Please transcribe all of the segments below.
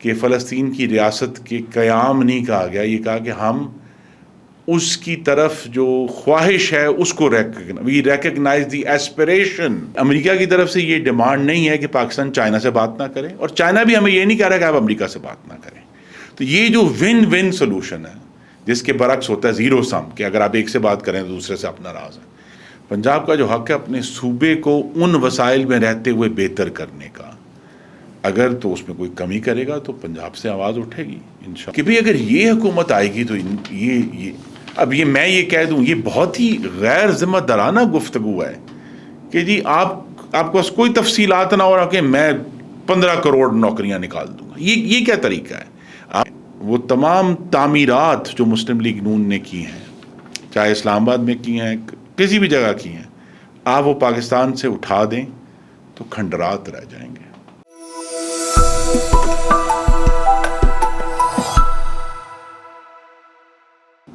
کہ فلسطین کی ریاست کے قیام نہیں کہا گیا، یہ کہا کہ ہم اس کی طرف جو خواہش ہے اس کو وی ریکگنائز دی ایسپریشن. امریکہ کی طرف سے یہ ڈیمانڈ نہیں ہے کہ پاکستان چائنا سے بات نہ کرے، اور چائنا بھی ہمیں یہ نہیں کہہ رہا کہ آپ امریکہ سے بات نہ کریں. تو یہ جو ون ون سولوشن ہے، جس کے برعکس ہوتا ہے زیرو سم، کہ اگر آپ ایک سے بات کریں تو دوسرے سے اپنا ناراض ہے. پنجاب کا جو حق ہے اپنے صوبے کو ان وسائل میں رہتے ہوئے بہتر کرنے کا، اگر تو اس میں کوئی کمی کرے گا تو پنجاب سے آواز اٹھے گی انشاءاللہ. کہ بھی اگر یہ حکومت آئے گی تو یہ اب میں یہ کہہ دوں، یہ بہت ہی غیر ذمہ دارانہ گفتگو ہے کہ جی آپ کو کوئی تفصیلات نہ ہو رہا کہ میں 15 کروڑ نوکریاں نکال دوں گا. یہ کیا طریقہ ہے؟ وہ تمام تعمیرات جو مسلم لیگ نون نے کی ہیں، چاہے اسلام آباد میں کی ہیں، کسی بھی جگہ کی ہیں، آپ وہ پاکستان سے اٹھا دیں تو کھنڈرات رہ جائیں گے.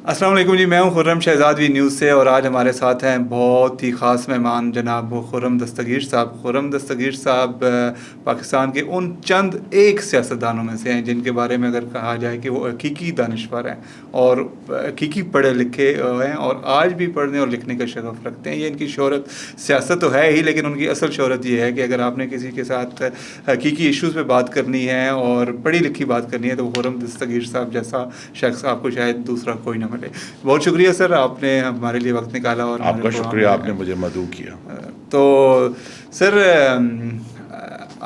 السلام علیکم جی، میں ہوں خرم شہزاد وی نیوز سے، اور آج ہمارے ساتھ ہیں بہت ہی خاص مہمان جناب خرم دستگیر صاحب. خرم دستگیر صاحب پاکستان کے ان چند ایک سیاستدانوں میں سے ہیں جن کے بارے میں اگر کہا جائے کہ وہ حقیقی دانشور ہیں اور حقیقی پڑھے لکھے ہیں، اور آج بھی پڑھنے اور لکھنے کا شغف رکھتے ہیں. یہ ان کی شہرت سیاست تو ہے ہی، لیکن ان کی اصل شہرت یہ ہے کہ اگر آپ نے کسی کے ساتھ حقیقی ایشوز پہ بات کرنی ہے اور پڑھی لکھی بات کرنی ہے تو خرم دستگیر صاحب جیسا شخص آپ کو شاید دوسرا کوئی نہ ملے. بہت شکریہ سر، آپ نے ہمارے لیے وقت نکالا. اور آپ کا شکریہ، آپ نے مجھے مدعو کیا. تو سر،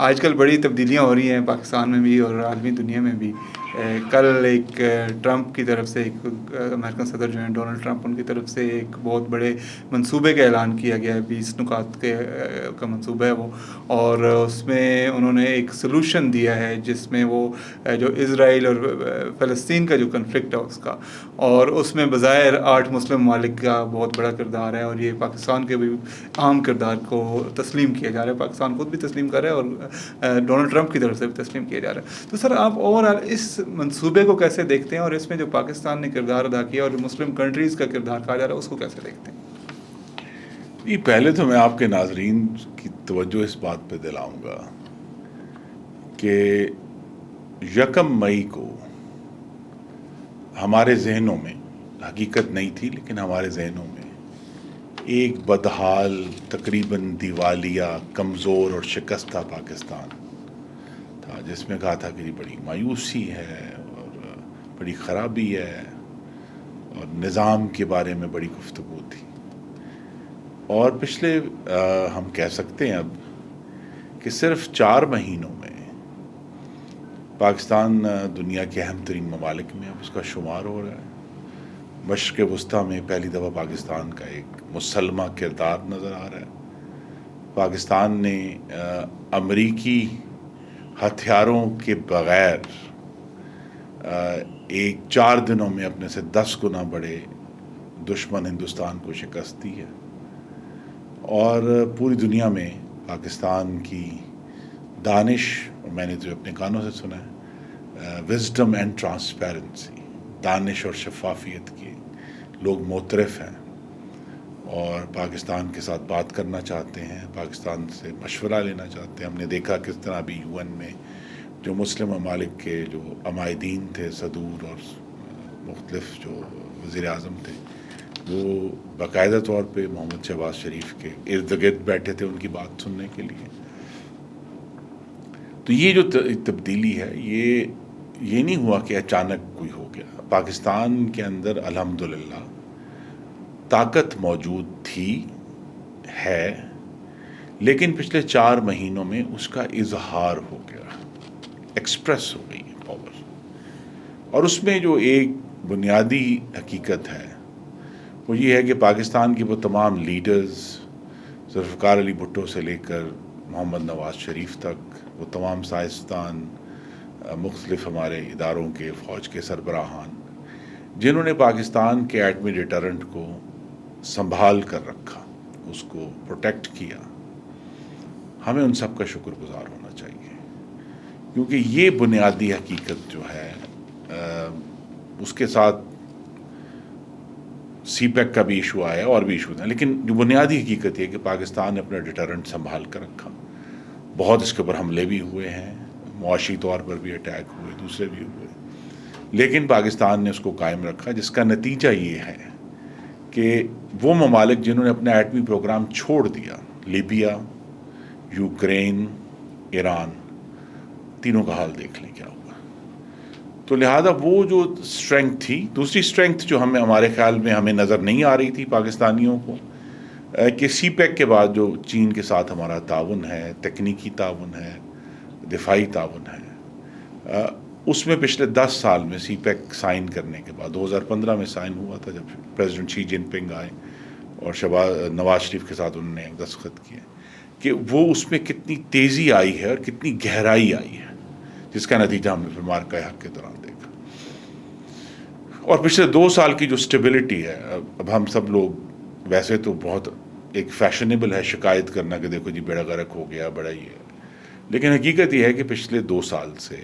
آج کل بڑی تبدیلیاں ہو رہی ہیں پاکستان میں بھی اور عالمی دنیا میں بھی. کل ایک ٹرمپ کی طرف سے، ایک امریکن صدر جو ہیں ڈونلڈ ٹرمپ، ان کی طرف سے ایک بہت بڑے منصوبے کا اعلان کیا گیا ہے. 20 نکات کا منصوبہ ہے وہ، اور اس میں انہوں نے ایک سلوشن دیا ہے جس میں وہ جو اسرائیل اور فلسطین کا جو کنفلکٹ ہے اس کا، اور اس میں بظاہر 8 مسلم ممالک کا بہت بڑا کردار ہے، اور یہ پاکستان کے بھی عام کردار کو تسلیم کیا جا رہا ہے. پاکستان خود بھی تسلیم کر رہا ہے اور ڈونلڈ ٹرمپ کی طرف سے بھی تسلیم کیا جا رہا ہے. تو سر، آپ اوور آل اس منصوبے کو کیسے دیکھتے ہیں، اور اس میں جو پاکستان نے کردار ادا کیا اور جو مسلم کنٹریز کا کردار کہا جا رہا ہے اس کو کیسے دیکھتے ہیں؟ جی، پہلے تو میں آپ کے ناظرین کی توجہ اس بات پہ دلاؤں گا کہ 1 مئی کو ہمارے ذہنوں میں، حقیقت نہیں تھی لیکن ہمارے ذہنوں میں، ایک بدحال، تقریباً دیوالیہ، کمزور اور شکستہ پاکستان تھا، جس میں کہا تھا کہ بڑی مایوسی ہے اور بڑی خرابی ہے، اور نظام کے بارے میں بڑی گفتگو تھی. اور پچھلے ہم کہہ سکتے ہیں اب کہ صرف 4 مہینوں میں پاکستان دنیا کے اہم ترین ممالک میں اب اس کا شمار ہو رہا ہے. مشرق وسطیٰ میں پہلی دفعہ پاکستان کا ایک مسلمہ کردار نظر آ رہا ہے. پاکستان نے امریکی ہتھیاروں کے بغیر 4 دنوں میں اپنے سے 10 گنا بڑے دشمن ہندوستان کو شکست دی ہے، اور پوری دنیا میں پاکستان کی دانش، اور میں نے تو اپنے کانوں سے سنا ہے، وزڈم اینڈ ٹرانسپیرنسی، دانش اور شفافیت کے لوگ معترف ہیں اور پاکستان کے ساتھ بات کرنا چاہتے ہیں، پاکستان سے مشورہ لینا چاہتے ہیں. ہم نے دیکھا کس طرح بھی UN میں جو مسلم ممالک کے جو عمائدین تھے، صدور اور مختلف جو وزیر اعظم تھے، وہ باقاعدہ طور پہ محمد شہباز شریف کے ارد گرد بیٹھے تھے ان کی بات سننے کے لیے. تو یہ جو تبدیلی ہے، یہ نہیں ہوا کہ اچانک کوئی ہو گیا. پاکستان کے اندر الحمدللہ طاقت موجود تھی، ہے، لیکن پچھلے 4 مہینوں میں اس کا اظہار ہو گیا، ایکسپریس ہو گئی پاور. اور اس میں جو ایک بنیادی حقیقت ہے وہ یہ ہے کہ پاکستان کے وہ تمام لیڈرز، ذوالفقار علی بھٹو سے لے کر محمد نواز شریف تک، وہ تمام سائنسدان، مختلف ہمارے اداروں کے، فوج کے سربراہان، جنہوں نے پاکستان کے ایٹمی ڈیٹرنٹ کو سنبھال کر رکھا، اس کو پروٹیکٹ کیا، ہمیں ان سب کا شکر گزار ہونا چاہیے. کیونکہ یہ بنیادی حقیقت جو ہے، اس کے ساتھ سی پیک کا بھی ایشو آیا اور بھی ایشوز ہیں، لیکن جو بنیادی حقیقت یہ کہ پاکستان نے اپنا ڈیٹرنٹ سنبھال کر رکھا. بہت اس کے اوپر حملے بھی ہوئے ہیں، معاشی طور پر بھی اٹیک ہوئے، دوسرے بھی ہوئے، لیکن پاکستان نے اس کو قائم رکھا، جس کا نتیجہ یہ ہے کہ وہ ممالک جنہوں نے اپنا ایٹمی پروگرام چھوڑ دیا، لیبیا، یوکرین، ایران، تینوں کا حال دیکھ لیں کیا ہوا۔ تو لہٰذا وہ جو اسٹرینگتھ تھی، دوسری اسٹرینگتھ جو ہمارے خیال میں ہمیں نظر نہیں آ رہی تھی پاکستانیوں کو، کہ سی پیک کے بعد جو چین کے ساتھ ہمارا تعاون ہے، تکنیکی تعاون ہے، دفاعی تعاون ہے، اس میں پچھلے 10 سال میں سی پیک سائن کرنے کے بعد 2015 میں سائن ہوا تھا جب پریزیڈنٹ شی جن پنگ آئے اور نواز شریف کے ساتھ انہوں نے دستخط کیے، کہ وہ اس میں کتنی تیزی آئی ہے اور کتنی گہرائی آئی ہے، جس کا نتیجہ ہم نے پھر مارکہ حق کے دوران دیکھا۔ اور پچھلے 2 سال کی جو اسٹیبلٹی ہے، اب ہم سب لوگ ویسے تو بہت ایک فیشنیبل ہے شکایت کرنا کہ دیکھو جی بیڑا غرق ہو گیا، بڑا یہ ہے، لیکن حقیقت یہ ہے کہ پچھلے 2 سال سے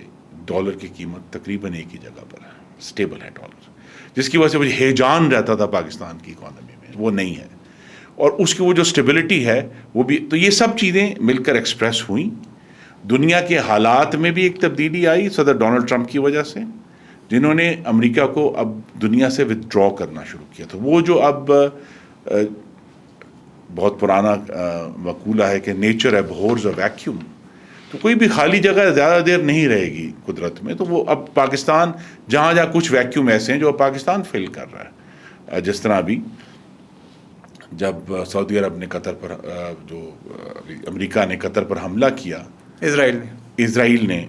ڈالر کی قیمت تقریباً ایک ہی جگہ پر ہے، اسٹیبل ہے ڈالر، جس کی وجہ سے مجھے ہیجان رہتا تھا پاکستان کی اکانومی میں، وہ نہیں ہے، اور اس کی وہ جو اسٹیبلٹی ہے وہ بھی۔ تو یہ سب چیزیں مل کر ایکسپریس ہوئیں، دنیا کے حالات میں بھی ایک تبدیلی آئی صدر ڈونلڈ ٹرمپ کی وجہ سے، جنہوں نے امریکہ کو اب دنیا سے ودرا کرنا شروع کیا تھا۔ وہ جو اب بہت پرانا مقولہ ہے کہ نیچر ایبہورز اے ویکیوم، تو کوئی بھی خالی جگہ زیادہ دیر نہیں رہے گی قدرت میں، تو وہ اب پاکستان جہاں جہاں کچھ ویکیوم ایسے ہیں جو اب پاکستان فل کر رہا ہے، جس طرح ابھی جب سعودی عرب نے قطر پر جو امریکہ نے قطر پر حملہ کیا، اسرائیل نے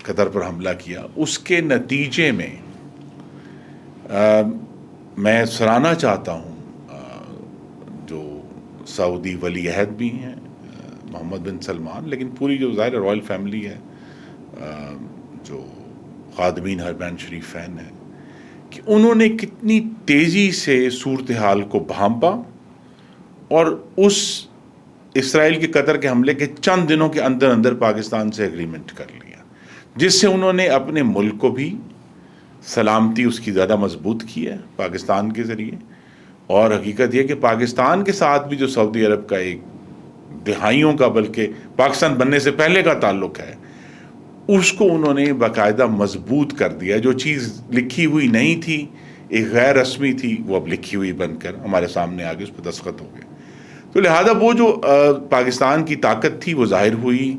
قطر پر حملہ کیا، اس کے نتیجے میں میں سراہنا چاہتا ہوں جو سعودی ولی عہد بھی ہیں محمد بن سلمان، لیکن پوری جو ظاہر رائل فیملی ہے، جو خادمین حرمین شریفین ہیں، کہ انہوں نے کتنی تیزی سے صورتحال کو بھانپا اور اس اسرائیل کے قطر کے حملے کے چند دنوں کے اندر اندر پاکستان سے ایگریمنٹ کر لیا، جس سے انہوں نے اپنے ملک کو بھی سلامتی اس کی زیادہ مضبوط کی ہے پاکستان کے ذریعے، اور حقیقت یہ کہ پاکستان کے ساتھ بھی جو سعودی عرب کا ایک دہائیوں کا بلکہ پاکستان بننے سے پہلے کا تعلق ہے، اس کو انہوں نے باقاعدہ مضبوط کر دیا۔ جو چیز لکھی ہوئی نہیں تھی، ایک غیر رسمی تھی، وہ اب لکھی ہوئی بن کر ہمارے سامنے آگے اس پہ دستخط ہو گئے۔ تو لہذا وہ جو پاکستان کی طاقت تھی وہ ظاہر ہوئی،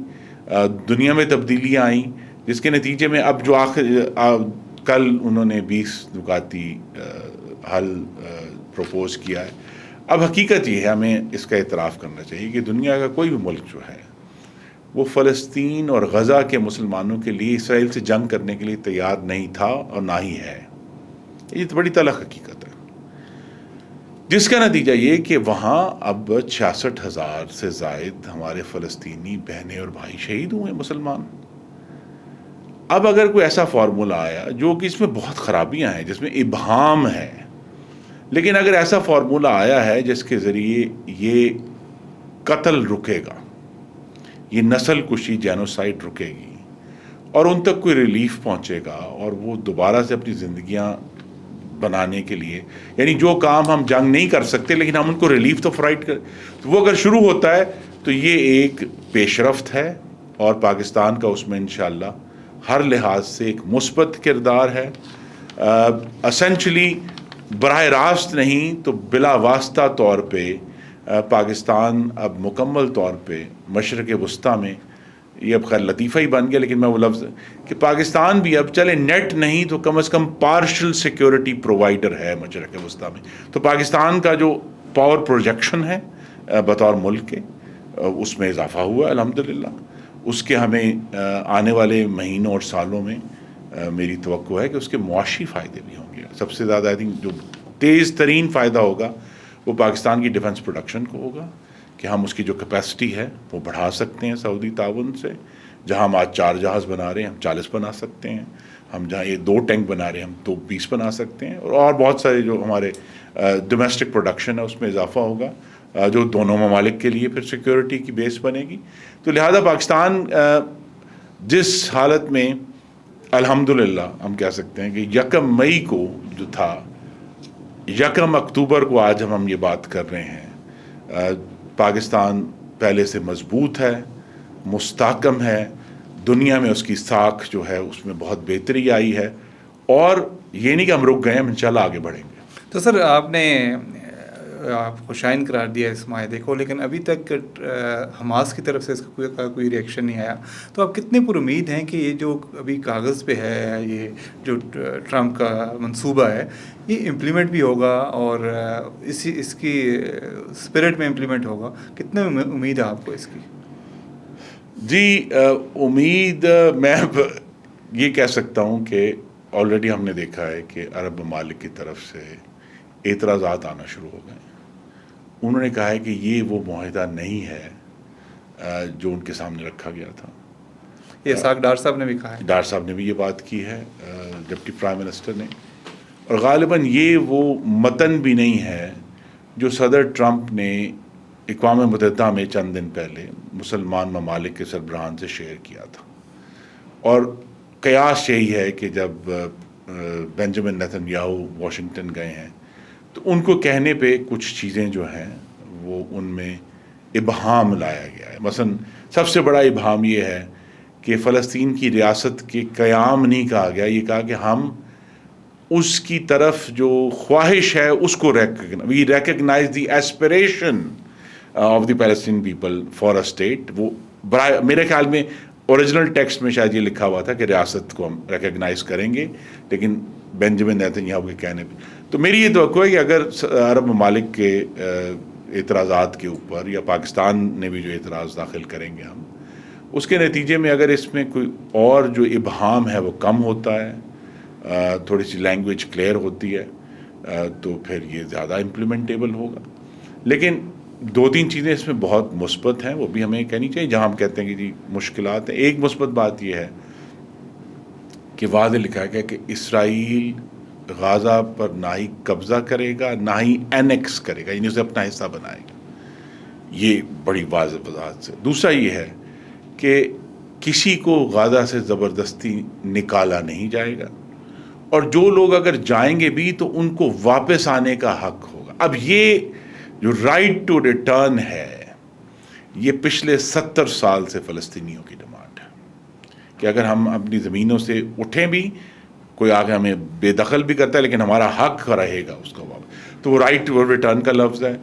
دنیا میں تبدیلیاں آئیں، جس کے نتیجے میں اب جو کل انہوں نے 20 نکاتی حل پروپوز کیا ہے۔ اب حقیقت یہ ہے، ہمیں اس کا اعتراف کرنا چاہیے کہ دنیا کا کوئی بھی ملک جو ہے وہ فلسطین اور غزہ کے مسلمانوں کے لیے اسرائیل سے جنگ کرنے کے لیے تیار نہیں تھا اور نہ ہی ہے۔ یہ بڑی تلخ حقیقت ہے، جس کا نتیجہ یہ کہ وہاں اب 66,000 سے زائد ہمارے فلسطینی بہنیں اور بھائی شہید ہوئے مسلمان۔ اب اگر کوئی ایسا فارمولہ آیا جو کہ اس میں بہت خرابیاں ہیں، جس میں ابہام ہے، لیکن اگر ایسا فارمولہ آیا ہے جس کے ذریعے یہ قتل رکے گا، یہ نسل کشی جینوسائیڈ رکے گی، اور ان تک کوئی ریلیف پہنچے گا، اور وہ دوبارہ سے اپنی زندگیاں بنانے کے لیے، یعنی جو کام ہم جنگ نہیں کر سکتے لیکن ہم ان کو ریلیف تو پرووائڈ کر، تو وہ اگر شروع ہوتا ہے تو یہ ایک پیش رفت ہے، اور پاکستان کا اس میں انشاءاللہ ہر لحاظ سے ایک مثبت کردار ہے۔ اسینچلی براہ راست نہیں تو بلا واسطہ طور پہ پاکستان اب مکمل طور پہ مشرق وسطیٰ میں، یہ اب خیر لطیفہ ہی بن گیا، لیکن میں وہ لفظ کہ پاکستان بھی اب چلے نیٹ نہیں تو کم از کم پارشل سیکیورٹی پرووائڈر ہے مشرق وسطیٰ میں۔ تو پاکستان کا جو پاور پروجیکشن ہے بطور ملک کے، اس میں اضافہ ہوا الحمدللہ۔ اس کے ہمیں آنے والے مہینوں اور سالوں میں میری توقع ہے کہ اس کے معاشی فائدے بھی ہوں گے۔ سب سے زیادہ آئی تھنک جو تیز ترین فائدہ ہوگا وہ پاکستان کی ڈیفنس پروڈکشن کو ہوگا، کہ ہم اس کی جو کیپیسٹی ہے وہ بڑھا سکتے ہیں سعودی تعاون سے۔ جہاں ہم آج 4 جہاز بنا رہے ہیں، ہم 40 بنا سکتے ہیں، ہم جہاں یہ 2 ٹینک بنا رہے ہیں، ہم 20 بنا سکتے ہیں، اور بہت سارے جو ہمارے ڈومیسٹک پروڈکشن ہے اس میں اضافہ ہوگا، جو دونوں ممالک کے لیے پھر سیکیورٹی کی بیس بنے گی۔ تو لہذا پاکستان جس حالت میں الحمدللہ ہم کہہ سکتے ہیں کہ 1 مئی کو جو تھا، 1 اکتوبر کو آج ہم یہ بات کر رہے ہیں، پاکستان پہلے سے مضبوط ہے، مستحکم ہے، دنیا میں اس کی ساکھ جو ہے اس میں بہت بہتری آئی ہے، اور یہ نہیں کہ ہم رک گئے ہیں، ہم انشاءاللہ آگے بڑھیں گے۔ تو سر آپ کو شائن قرار دیا اس معاہدے کو، لیکن ابھی تک حماس کی طرف سے اس کا کوئی ریئیکشن نہیں آیا، تو آپ کتنے پر امید ہیں کہ یہ جو ابھی کاغذ پہ ہے، یہ جو ٹرمپ کا منصوبہ ہے، یہ امپلیمنٹ بھی ہوگا اور اس کی اسپرٹ میں امپلیمنٹ ہوگا؟ کتنے امید ہے آپ کو اس کی؟ جی امید میں اب یہ کہہ سکتا ہوں کہ آلریڈی ہم نے دیکھا ہے کہ عرب ممالک کی طرف سے اعتراضات آنا شروع ہو گئے۔ انہوں نے کہا ہے کہ یہ وہ معاہدہ نہیں ہے جو ان کے سامنے رکھا گیا تھا۔ یہ اسحاق ڈار صاحب نے بھی کہا ہے، ڈار صاحب نے بھی یہ بات کی ہے، ڈپٹی پرائم منسٹر نے، اور غالباً یہ وہ متن بھی نہیں ہے جو صدر ٹرمپ نے اقوام متحدہ میں چند دن پہلے مسلمان ممالک کے سربراہان سے شیئر کیا تھا۔ اور قیاس یہی ہے کہ جب بینجامن نیتن یاہو واشنگٹن گئے ہیں تو ان کو کہنے پہ کچھ چیزیں جو ہیں وہ ان میں ابہام لایا گیا ہے۔ مثلا سب سے بڑا ابہام یہ ہے کہ فلسطین کی ریاست کے قیام نہیں کہا گیا، یہ کہا کہ ہم اس کی طرف جو خواہش ہے اس کو وی recognize the aspiration of the Palestinian people for a state. وہ میرے خیال میں اوریجنل ٹیکسٹ میں شاید یہ لکھا ہوا تھا کہ ریاست کو ہم ریکگنائز کریں گے، لیکن بینجامن نیتن یاہو کے کہنے پہ تو میری یہ توقع ہے کہ اگر عرب ممالک کے اعتراضات کے اوپر یا پاکستان نے بھی جو اعتراض داخل کریں گے ہم، اس کے نتیجے میں اگر اس میں کوئی اور جو ابہام ہے وہ کم ہوتا ہے، تھوڑی سی لینگویج کلیئر ہوتی ہے، تو پھر یہ زیادہ امپلیمنٹیبل ہوگا۔ لیکن دو تین چیزیں اس میں بہت مثبت ہیں، وہ بھی ہمیں کہنی چاہیے، جہاں ہم کہتے ہیں کہ جی مشکلات ہیں۔ ایک مثبت بات یہ ہے کہ واضح لکھا گیا کہ اسرائیل غازہ پر نہ ہی قبضہ کرے گا نہ ہی اینیکس کرے گا، یعنی اسے اپنا حصہ بنائے گا۔ یہ بڑی واضح وضاحت سے۔ دوسرا یہ ہے کہ کسی کو غازہ سے زبردستی نکالا نہیں جائے گا، اور جو لوگ اگر جائیں گے بھی تو ان کو واپس آنے کا حق ہوگا۔ اب یہ جو رائٹ ٹو ریٹرن ہے، یہ پچھلے 70 سال سے فلسطینیوں کی ڈیمانڈ ہے کہ اگر ہم اپنی زمینوں سے اٹھیں بھی، کوئی آگے ہمیں بے دخل بھی کرتا ہے لیکن ہمارا حق رہے گا اس کا واپس، تو وہ رائٹ ٹو ریٹرن کا لفظ ہے۔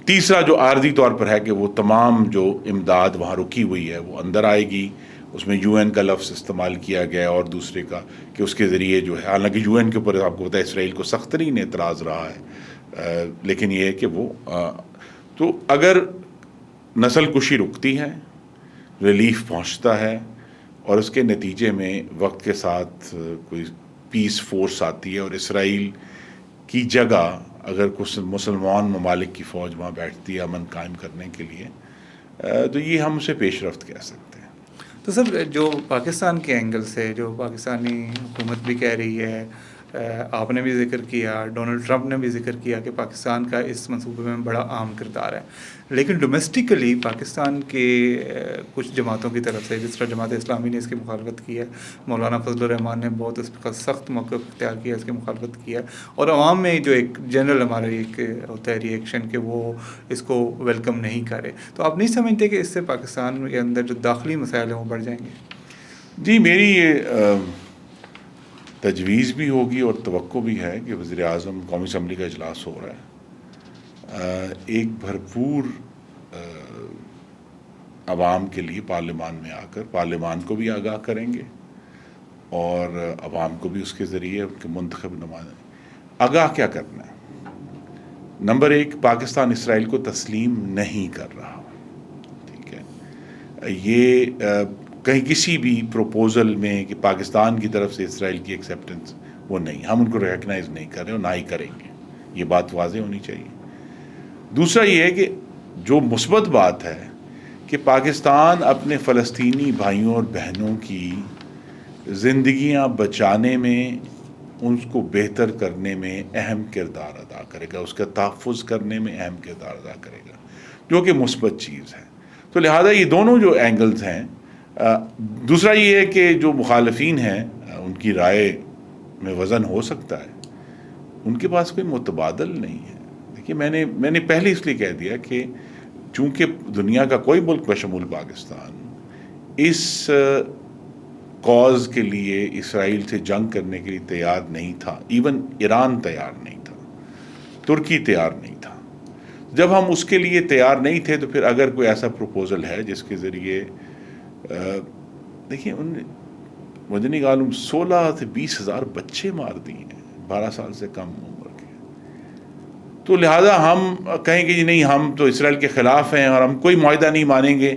تیسرا جو عارضی طور پر ہے کہ وہ تمام جو امداد وہاں رکی ہوئی ہے وہ اندر آئے گی، اس میں UN کا لفظ استعمال کیا گیا، اور دوسرے کا کہ اس کے ذریعے جو ہے، حالانکہ UN کے اوپر آپ کو پتہ ہے اسرائیل کو سخت ترین اعتراض رہا ہے، لیکن یہ ہے کہ وہ تو اگر نسل کشی رکتی ہے، ریلیف پہنچتا ہے، اور اس کے نتیجے میں وقت کے ساتھ کوئی پیس فورس آتی ہے اور اسرائیل کی جگہ اگر کچھ مسلمان ممالک کی فوج وہاں بیٹھتی ہے امن قائم کرنے کے لیے، تو یہ ہم اسے پیش رفت کہہ سکتے ہیں۔ تو سر جو پاکستان کے اینگل سے جو پاکستانی حکومت بھی کہہ رہی ہے، آپ نے بھی ذکر کیا، ڈونلڈ ٹرمپ نے بھی ذکر کیا کہ پاکستان کا اس منصوبے میں بڑا اہم کردار ہے، لیکن ڈومیسٹکلی پاکستان کے کچھ جماعتوں کی طرف سے، جس طرح جماعت اسلامی نے اس کی مخالفت کی ہے، مولانا فضل الرحمان نے بہت اس کا سخت موقف اختیار کیا، اس کی مخالفت کی ہے، اور عوام میں جو ایک جنرل ہمارا ایک ہوتا ہے ریئیکشن کہ وہ اس کو ویلکم نہیں کرے، تو آپ نہیں سمجھتے کہ اس سے پاکستان کے اندر جو داخلی مسائل ہیں وہ بڑھ جائیں گے؟ جی میری یہ تجویز بھی ہوگی اور توقع بھی ہے کہ وزیر اعظم قومی اسمبلی کا اجلاس ہو رہا ہے، ایک بھرپور عوام کے لیے پارلیمان میں آ کر پارلیمان کو بھی آگاہ کریں گے اور عوام کو بھی اس کے ذریعے ان کے منتخب نمائندے آگاہ کیا کرنا ہے۔ نمبر ایک، پاکستان اسرائیل کو تسلیم نہیں کر رہا، ٹھیک ہے، یہ کہیں کسی بھی پروپوزل میں کہ پاکستان کی طرف سے اسرائیل کی ایکسیپٹنس وہ نہیں، ہم ان کو ریکگنائز نہیں کر رہے اور نہ ہی کریں گے، یہ بات واضح ہونی چاہیے۔ دوسرا یہ ہے کہ جو مثبت بات ہے کہ پاکستان اپنے فلسطینی بھائیوں اور بہنوں کی زندگیاں بچانے میں، ان کو بہتر کرنے میں اہم کردار ادا کرے گا، اس کا تحفظ کرنے میں اہم کردار ادا کرے گا، جو کہ مثبت چیز ہے۔ تو لہٰذا یہ دونوں جو اینگلز ہیں، دوسرا یہ ہے کہ جو مخالفین ہیں ان کی رائے میں وزن ہو سکتا ہے، ان کے پاس کوئی متبادل نہیں ہے۔ دیکھیے میں نے پہلے اس لیے کہہ دیا کہ چونکہ دنیا کا کوئی ملک بشمول پاکستان اس کاز کے لیے اسرائیل سے جنگ کرنے کے لیے تیار نہیں تھا. ایون ایران تیار نہیں تھا, ترکی تیار نہیں تھا. جب ہم اس کے لیے تیار نہیں تھے تو پھر اگر کوئی ایسا پروپوزل ہے جس کے ذریعے دیکھیں مدنی عالم 16 سے 20 ہزار بچے مار دیے ہیں 12 سال سے کم عمر کے, تو لہٰذا ہم کہیں گے جی نہیں ہم تو اسرائیل کے خلاف ہیں اور ہم کوئی معاہدہ نہیں مانیں گے,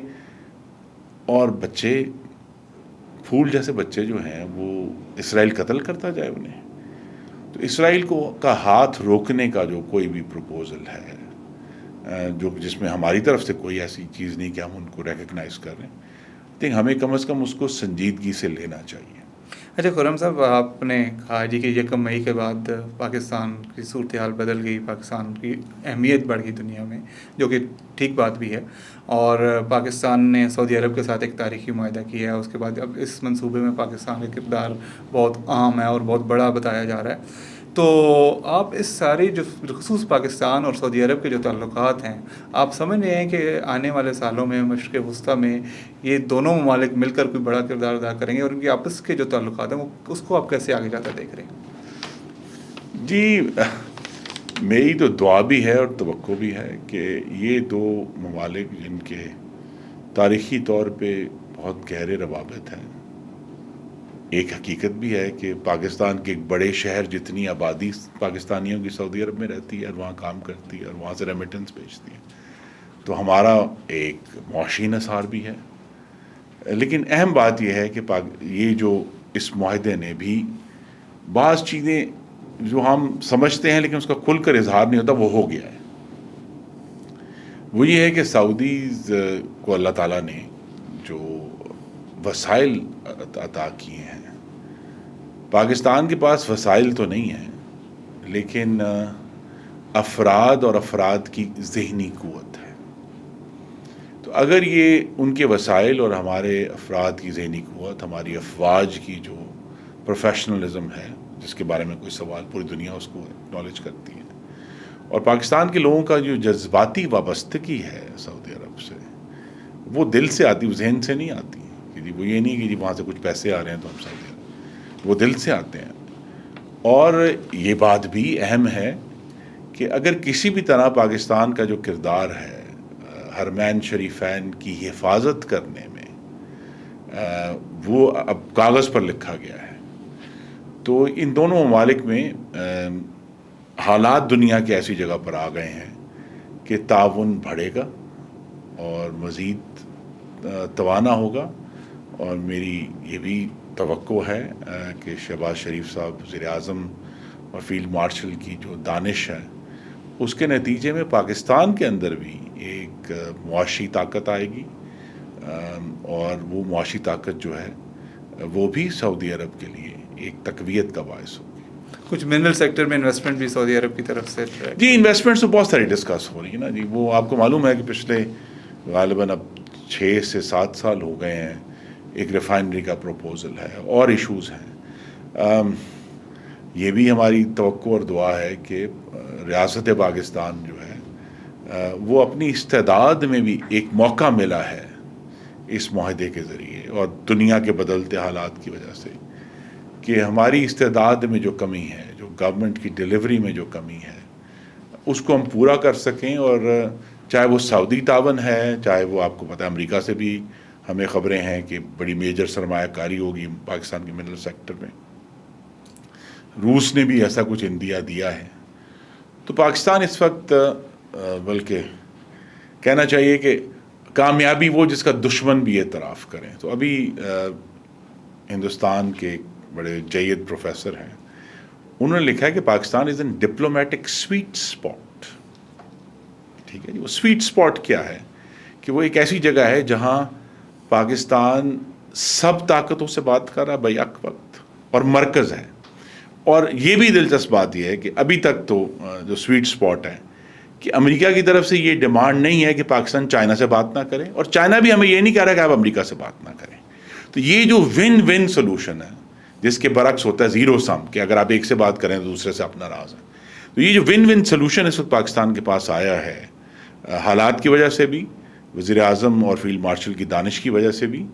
اور بچے پھول جیسے بچے جو ہیں وہ اسرائیل قتل کرتا جائے انہیں. تو اسرائیل کا ہاتھ روکنے کا جو کوئی بھی پروپوزل ہے جو جس میں ہماری طرف سے کوئی ایسی چیز نہیں کہ ہم ان کو ریکگنائز کر رہے ہیں, لیکن ہمیں کم از کم اس کو سنجیدگی سے لینا چاہیے. اچھا خرم صاحب, آپ نے کہا جی کہ 1 مئی کے بعد پاکستان کی صورتحال بدل گئی, پاکستان کی اہمیت بڑھ گئی دنیا میں, جو کہ ٹھیک بات بھی ہے, اور پاکستان نے سعودی عرب کے ساتھ ایک تاریخی معاہدہ کیا ہے. اس کے بعد اب اس منصوبے میں پاکستان کا کردار بہت اہم ہے اور بہت بڑا بتایا جا رہا ہے. تو آپ اس ساری جو بالخصوص پاکستان اور سعودی عرب کے جو تعلقات ہیں, آپ سمجھ رہے ہیں کہ آنے والے سالوں میں مشرق وسطیٰ میں یہ دونوں ممالک مل کر کوئی بڑا کردار ادا کریں گے, اور ان کے آپس کے جو تعلقات ہیں وہ اس کو آپ کیسے آگے جاتا دیکھ رہے ہیں؟ جی میری تو دعا بھی ہے اور توقع بھی ہے کہ یہ دو ممالک جن کے تاریخی طور پہ بہت گہرے روابط ہیں, ایک حقیقت بھی ہے کہ پاکستان کے ایک بڑے شہر جتنی آبادی پاکستانیوں کی سعودی عرب میں رہتی ہے اور وہاں کام کرتی ہے اور وہاں سے ریمیٹنس بھیجتی ہے, تو ہمارا ایک معاشی انحصار بھی ہے. لیکن اہم بات یہ ہے کہ یہ جو اس معاہدے نے بھی بعض چیزیں جو ہم سمجھتے ہیں لیکن اس کا کھل کر اظہار نہیں ہوتا وہ ہو گیا ہے. وہ یہ ہے کہ سعودیز کو اللہ تعالیٰ نے جو وسائل عطا کیے ہیں, پاکستان کے پاس وسائل تو نہیں ہیں لیکن افراد اور افراد کی ذہنی قوت ہے. تو اگر یہ ان کے وسائل اور ہمارے افراد کی ذہنی قوت, ہماری افواج کی جو پروفیشنلزم ہے جس کے بارے میں کوئی سوال پوری دنیا اس کو اکنالج کرتی ہے, اور پاکستان کے لوگوں کا جو جذباتی وابستگی ہے سعودی عرب سے, وہ دل سے آتی, وہ ذہن سے نہیں آتی کہ جی وہ یہ نہیں کہ جی وہاں سے کچھ پیسے آ رہے ہیں تو ہم سعودی عرب, وہ دل سے آتے ہیں. اور یہ بات بھی اہم ہے کہ اگر کسی بھی طرح پاکستان کا جو کردار ہے حرمین شریفین کی حفاظت کرنے میں وہ اب کاغذ پر لکھا گیا ہے, تو ان دونوں ممالک میں حالات دنیا کے ایسی جگہ پر آ گئے ہیں کہ تعاون بڑھے گا اور مزید توانا ہوگا. اور میری یہ بھی توقع ہے کہ شہباز شریف صاحب وزیر اعظم اور فیلڈ مارشل کی جو دانش ہے اس کے نتیجے میں پاکستان کے اندر بھی ایک معاشی طاقت آئے گی, اور وہ معاشی طاقت جو ہے وہ بھی سعودی عرب کے لیے ایک تقویت کا باعث ہوگی. کچھ منرل سیکٹر میں انویسٹمنٹ بھی سعودی عرب کی طرف سے جی انویسٹمنٹ تو بہت ساری ڈسکس ہو رہی ہے نا جی. وہ آپ کو معلوم ہے کہ پچھلے غالباً اب 6 سے 7 سال ہو گئے ہیں, ایک ریفائنری کا پروپوزل ہے اور ایشوز ہیں. یہ بھی ہماری توقع اور دعا ہے کہ ریاست پاکستان جو ہے وہ اپنی استعداد میں بھی ایک موقع ملا ہے اس معاہدے کے ذریعے اور دنیا کے بدلتے حالات کی وجہ سے, کہ ہماری استعداد میں جو کمی ہے, جو گورنمنٹ کی ڈیلیوری میں جو کمی ہے, اس کو ہم پورا کر سکیں. اور چاہے وہ سعودی تعاون ہے, چاہے وہ آپ کو پتہ ہے امریکہ سے بھی ہمیں خبریں ہیں کہ بڑی میجر سرمایہ کاری ہوگی پاکستان کے منرل سیکٹر میں, روس نے بھی ایسا کچھ اندیا دیا ہے. تو پاکستان اس وقت بلکہ کہنا چاہیے کہ کامیابی وہ جس کا دشمن بھی اعتراف کریں. تو ابھی ہندوستان کے بڑے جید پروفیسر ہیں, انہوں نے لکھا ہے کہ Pakistan is an diplomatic sweet spot. ٹھیک ہے جی, وہ سویٹ اسپاٹ کیا ہے کہ وہ ایک ایسی جگہ ہے جہاں پاکستان سب طاقتوں سے بات کر رہا ہے بیک وقت اور مرکز ہے. اور یہ بھی دلچسپ بات یہ ہے کہ ابھی تک تو جو سویٹ اسپاٹ ہے کہ امریکہ کی طرف سے یہ ڈیمانڈ نہیں ہے کہ پاکستان چائنا سے بات نہ کرے, اور چائنا بھی ہمیں یہ نہیں کہہ رہا کہ آپ امریکہ سے بات نہ کریں. تو یہ جو ون ون سولوشن ہے جس کے برعکس ہوتا ہے زیرو سم, کہ اگر آپ ایک سے بات کریں تو دوسرے سے اپنا ناراض ہے, تو یہ جو ون ون سولوشن اس وقت پاکستان کے پاس آیا ہے حالات کی وجہ سے بھی, وزیر اعظم اور فیلڈ مارشل کی دانش کی وجہ سے بھی,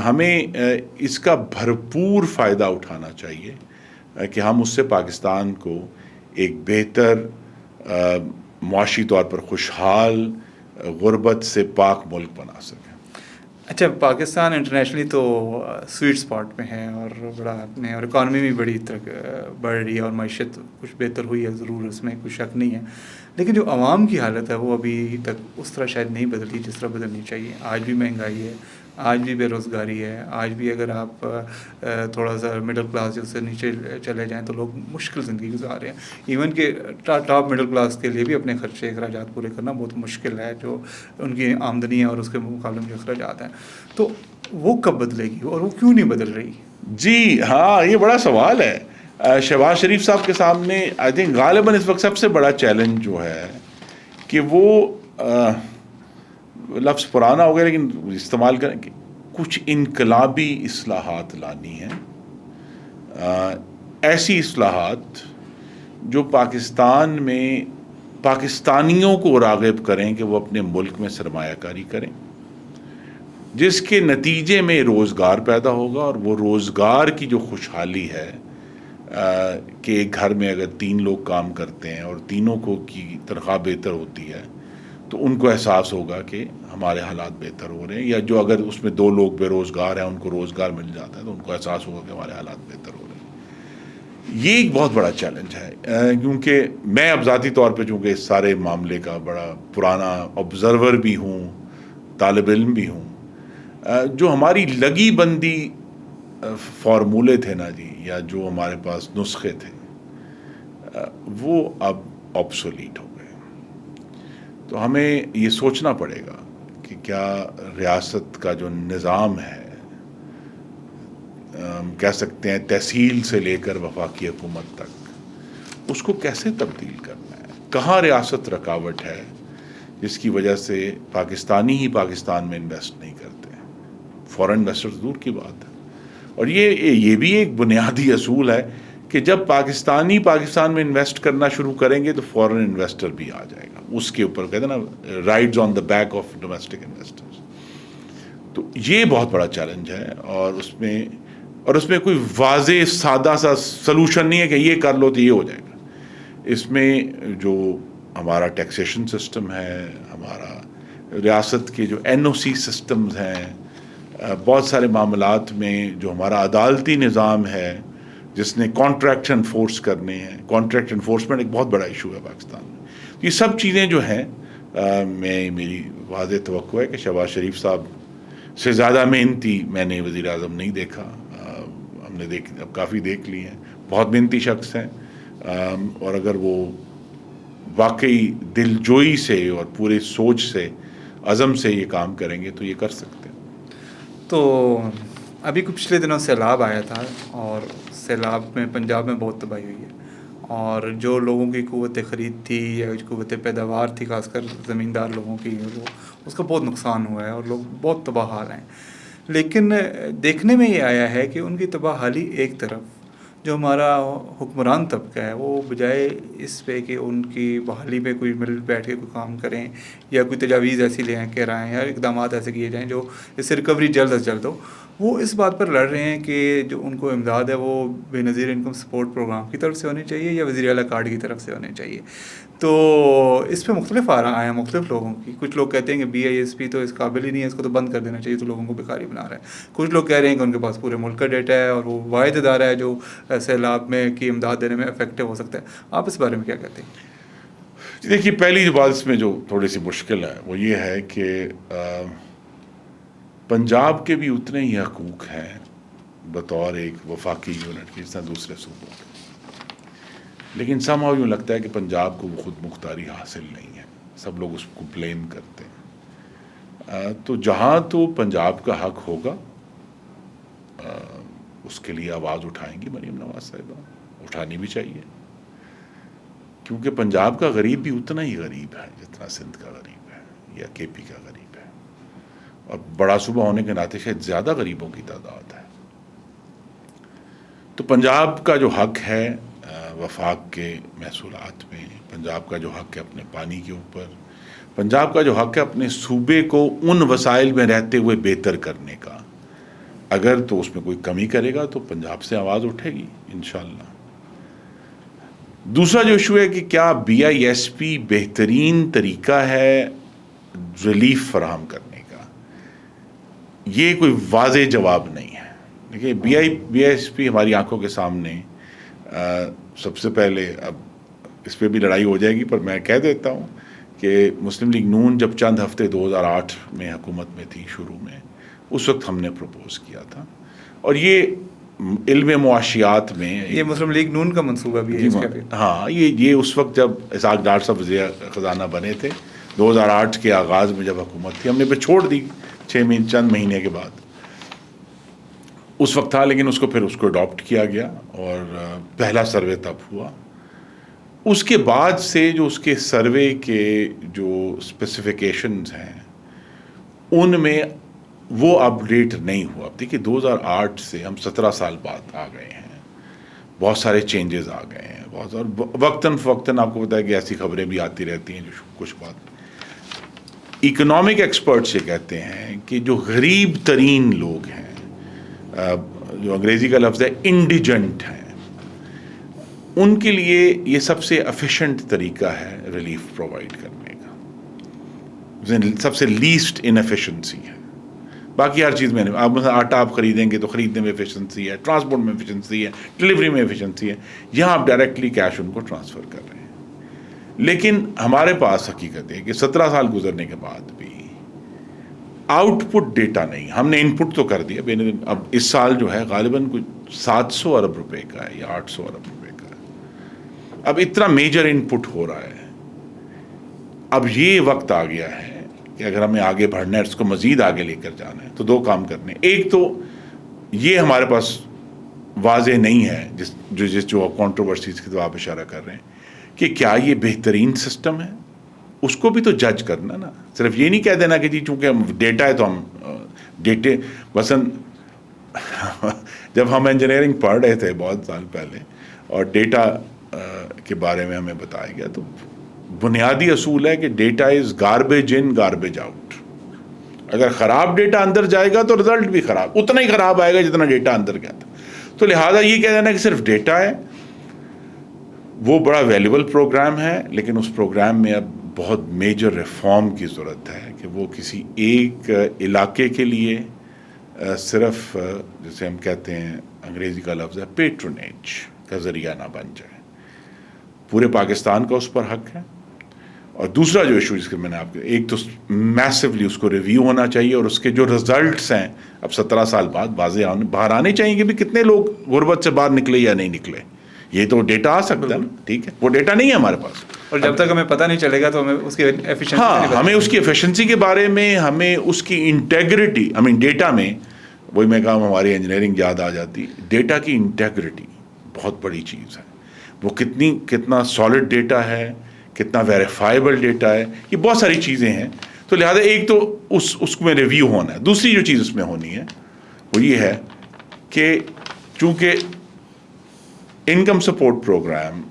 ہمیں اس کا بھرپور فائدہ اٹھانا چاہیے کہ ہم اس سے پاکستان کو ایک بہتر معاشی طور پر خوشحال غربت سے پاک ملک بنا سکیں. اچھا، پاکستان انٹرنیشنلی تو سویٹ اسپاٹ میں ہے اور بڑا اپنے اور اکانومی بھی بڑی بڑھ رہی ہے اور معیشت کچھ بہتر ہوئی ہے ضرور، اس میں کوئی شک نہیں ہے. لیکن جو عوام کی حالت ہے وہ ابھی تک اس طرح شاید نہیں بدلی جس طرح بدلنی چاہیے. آج بھی مہنگائی ہے، آج بھی بے روزگاری ہے، آج بھی اگر آپ تھوڑا سا مڈل کلاس سے نیچے چلے جائیں تو لوگ مشکل زندگی گزار رہے ہیں. ایون کہ ٹاپ مڈل کلاس کے لیے بھی اپنے خرچے اخراجات پورے کرنا بہت مشکل ہے، جو ان کی آمدنی ہے اور اس کے مقابلے میں جو اخراجات ہیں. تو وہ کب بدلے گی اور وہ کیوں نہیں بدل رہی؟ جی ہاں، یہ بڑا سوال ہے. شہباز شریف صاحب کے سامنے آئی تھنک غالباً اس وقت سب سے بڑا چیلنج جو ہے کہ وہ لفظ پرانا ہو گیا لیکن استعمال کریں کہ کچھ انقلابی اصلاحات لانی ہیں. ایسی اصلاحات جو پاکستان میں پاکستانیوں کو راغب کریں کہ وہ اپنے ملک میں سرمایہ کاری کریں، جس کے نتیجے میں روزگار پیدا ہوگا. اور وہ روزگار کی جو خوشحالی ہے کہ ایک گھر میں اگر 3 لوگ کام کرتے ہیں اور تینوں کو کی تنخواہ بہتر ہوتی ہے تو ان کو احساس ہوگا کہ ہمارے حالات بہتر ہو رہے ہیں. یا جو اگر اس میں 2 لوگ بے روزگار ہیں ان کو روزگار مل جاتا ہے تو ان کو احساس ہوگا کہ ہمارے حالات بہتر ہو رہے ہیں. یہ ایک بہت بڑا چیلنج ہے کیونکہ میں اب ذاتی طور پہ چونکہ اس سارے معاملے کا بڑا پرانا آبزرور بھی ہوں، طالب علم بھی ہوں. جو ہماری لگی بندی فارمولے تھے نا جی، یا جو ہمارے پاس نسخے تھے وہ اب آبسولیٹ ہو گئے. تو ہمیں یہ سوچنا پڑے گا کہ کیا ریاست کا جو نظام ہے، کہہ سکتے ہیں تحصیل سے لے کر وفاقی حکومت تک، اس کو کیسے تبدیل کرنا ہے. کہاں ریاست رکاوٹ ہے جس کی وجہ سے پاکستانی ہی پاکستان میں انویسٹ نہیں کرتے ہیں. فورن انویسٹر دور کی بات ہے. اور یہ بھی ایک بنیادی اصول ہے کہ جب پاکستانی پاکستان میں انویسٹ کرنا شروع کریں گے تو فورن انویسٹر بھی آ جائے گا. اس کے اوپر کہتے ہیں نا rides on the back of domestic investors. تو یہ بہت بڑا چیلنج ہے اور اس میں کوئی واضح سادہ سا سلوشن نہیں ہے کہ یہ کر لو تو یہ ہو جائے گا. اس میں جو ہمارا ٹیکسیشن سسٹم ہے، ہمارا ریاست کے جو NOC سسٹمز ہیں، بہت سارے معاملات میں جو ہمارا عدالتی نظام ہے جس نے کانٹریکٹ انفورس کرنے ہیں. کانٹریکٹ انفورسمنٹ ایک بہت بڑا ایشو ہے پاکستان میں. یہ سب چیزیں جو ہیں میری واضح توقع ہے کہ شہباز شریف صاحب سے زیادہ محنتی میں نے وزیر اعظم نہیں دیکھا. ہم نے اب کافی دیکھ لی ہیں، بہت محنتی شخص ہیں. اور اگر وہ واقعی دل جوئی سے اور پورے سوچ سے عزم سے یہ کام کریں گے تو یہ کر سکتے ہیں. تو ابھی کچھ پچھلے دنوں سیلاب آیا تھا اور سیلاب میں پنجاب میں بہت تباہی ہوئی ہے، اور جو لوگوں کی قوت خرید تھی یا قوت پیداوار تھی، خاص کر زمیندار لوگوں کی، اس کا بہت نقصان ہوا ہے اور لوگ بہت تباہ حال ہیں. لیکن دیکھنے میں یہ آیا ہے کہ ان کی تباہ حالی ایک طرف جو ہمارا حکمران طبقہ ہے وہ بجائے اس پہ کہ ان کی بحالی پہ کوئی مل بیٹھ کے کوئی کام کریں یا کوئی تجاویز ایسی لے کر آئیں یا اقدامات ایسے کیے جائیں جو اس سے ریکوری جلد از جلد ہو، وہ اس بات پر لڑ رہے ہیں کہ جو ان کو امداد ہے وہ بے نظیر انکم سپورٹ پروگرام کی طرف سے ہونی چاہیے یا وزیر اعلیٰ کارڈ کی طرف سے ہونے چاہیے. تو اس پہ مختلف آرائیں ہیں مختلف لوگوں کی. کچھ لوگ کہتے ہیں کہ BISP تو اس قابل ہی نہیں ہے، اس کو تو بند کر دینا چاہیے، تو لوگوں کو بیکاری بنا رہا ہے. کچھ لوگ کہہ رہے ہیں کہ ان کے پاس پورے ملک کا ڈیٹا ہے اور وہ واحد ادارہ ہے جو سیلاب میں کی امداد دینے میں افیکٹو ہو سکتا ہے. آپ اس بارے میں کیا کہتے ہیں؟ دیکھیے، پہلی جو بات اس میں جو تھوڑی سی مشکل ہے وہ یہ ہے کہ پنجاب کے بھی اتنے ہی حقوق ہیں بطور ایک وفاقی یونٹ کی جس طرح دوسرے صوبوں کے، لیکن somehow یوں لگتا ہے کہ پنجاب کو وہ خود مختاری حاصل نہیں ہے. سب لوگ اس کو بلیم کرتے ہیں. تو جہاں تو پنجاب کا حق ہوگا اس کے لیے آواز اٹھائیں گی مریم نواز صاحبہ، اٹھانی بھی چاہیے، کیونکہ پنجاب کا غریب بھی اتنا ہی غریب ہے جتنا سندھ کا غریب ہے یا KP کا غریب ہے، اور بڑا صوبہ ہونے کے ناطے شاید زیادہ غریبوں کی تعداد ہے. تو پنجاب کا جو حق ہے وفاق کے محصولات میں، پنجاب کا جو حق ہے اپنے پانی کے اوپر، پنجاب کا جو حق ہے اپنے صوبے کو ان وسائل میں رہتے ہوئے بہتر کرنے کا، اگر تو اس میں کوئی کمی کرے گا تو پنجاب سے آواز اٹھے گی انشاءاللہ۔ دوسرا جو ایشو ہے کہ کیا BISP بہترین طریقہ ہے ریلیف فراہم کرنے کا، یہ کوئی واضح جواب نہیں ہے۔ دیکھیے BISP ہماری آنکھوں کے سامنے، سب سے پہلے اب اس پہ بھی لڑائی ہو جائے گی پر میں کہہ دیتا ہوں کہ مسلم لیگ نون جب چند ہفتے 2008 میں حکومت میں تھی شروع میں، اس وقت ہم نے پروپوز کیا تھا، اور یہ علم معاشیات میں یہ مسلم لیگ نون کا منصوبہ بھی ہے اس کا۔ ہاں، یہ اس وقت جب اسحاق ڈار صاحب وزیر خزانہ بنے تھے 2008 کے آغاز میں جب حکومت تھی، ہم نے پھر چھوڑ دی چند مہینے کے بعد، اس وقت تھا، لیکن اس کو پھر اس کو اڈاپٹ کیا گیا اور پہلا سروے تب ہوا۔ اس کے بعد سے جو اس کے سروے کے جو اسپیسیفیکیشنز ہیں ان میں وہ اپڈیٹ نہیں ہوا۔ اب دیکھیے 2008 سے ہم 17 سال بعد آ گئے ہیں، بہت سارے چینجز آ گئے ہیں، بہت سارے وقتاً فوقتاً آپ کو پتا ہے کہ ایسی خبریں بھی آتی رہتی ہیں جو کچھ بات۔ اکنامک ایکسپرٹس یہ کہتے ہیں کہ جو غریب ترین لوگ ہیں، جو انگریزی کا لفظ ہے انڈیجنٹ ہیں، ان کے لیے یہ سب سے ایفیشینٹ طریقہ ہے ریلیف پرووائڈ کرنے کا، سب سے لیسٹ انفیشنسی ہے۔ باقی ہر چیز میں نہیں، آپ مثلا آٹا آپ خریدیں گے تو خریدنے میں ایفیشنسی ہے، ٹرانسپورٹ میں ایفیشنسی ہے، ڈلیوری میں ایفیشنسی ہے، یہاں آپ ڈائریکٹلی کیش ان کو ٹرانسفر کر رہے ہیں۔ لیکن ہمارے پاس حقیقت ہے کہ 17 سال گزرنے کے بعد بھی آؤٹ پٹ ڈیٹا نہیں۔ ہم نے ان پٹ تو کر دیا، اب اس سال جو ہے غالباً کچھ 700 ارب روپے کا ہے یا 800 ارب روپے کا ہے، اب اتنا میجر ان پٹ ہو رہا ہے۔ اب یہ وقت آ گیا ہے کہ اگر ہمیں آگے بڑھنا ہے، اس کو مزید آگے لے کر جانا ہے، تو دو کام کرنے ہیں۔ ایک تو یہ ہمارے پاس واضح نہیں ہے جو کانٹروورسیز کی تو آپ اشارہ کر رہے ہیں کہ کیا یہ بہترین سسٹم ہے، اس کو بھی تو جج کرنا نا۔ صرف یہ نہیں کہہ دینا کہ جی چونکہ ہم ڈیٹا ہے تو ہم ڈیٹے مثلاً جب ہم انجینئرنگ پڑھ رہے تھے بہت سال پہلے اور ڈیٹا کے بارے میں ہمیں بتایا گیا، تو بنیادی اصول ہے کہ data is garbage in garbage out. اگر خراب ڈیٹا اندر جائے گا تو رزلٹ بھی خراب، اتنا ہی خراب آئے گا جتنا ڈیٹا اندر گیا تھا۔ تو لہٰذا یہ کہہ دینا کہ صرف ڈیٹا ہے، وہ بڑا ویلیبل پروگرام ہے، لیکن اس پروگرام میں اب بہت میجر ریفارم کی ضرورت ہے کہ وہ کسی ایک علاقے کے لیے صرف جسے ہم کہتے ہیں انگریزی کا لفظ ہے پیٹرونیج کا ذریعہ نہ بن جائے۔ پورے پاکستان کا اس پر حق ہے۔ اور دوسرا جو ایشو جس کے میں نے آپ کو، ایک تو میسولی اس کو ریویو ہونا چاہیے، اور اس کے جو رزلٹس ہیں اب 17 سال بعد باہر آنے چاہیے کہ بھی کتنے لوگ غربت سے باہر نکلے یا نہیں نکلے۔ یہ تو ڈیٹا آ سکتا ہے نا، ٹھیک ہے، وہ ڈیٹا نہیں ہے ہمارے پاس، اور جب تک ہمیں پتہ نہیں چلے گا تو ہمیں اس کی ایفیشنسی، ہاں ہمیں اس کی ایفیشنسی کے بارے میں، ہمیں اس کی انٹیگریٹی، ڈیٹا میں وہی میں کہا ہماری انجینئرنگ یاد آ جاتی، ڈیٹا کی انٹیگریٹی بہت بڑی چیز ہے۔ وہ کتنا سالڈ ڈیٹا ہے، کتنا ویریفائبل ڈیٹا ہے، یہ بہت ساری چیزیں ہیں۔ تو لہٰذا ایک تو اس میں ریویو ہونا ہے۔ دوسری جو چیز اس میں ہونی ہے وہ یہ ہے کہ چونکہ انکم سپورٹ پروگرام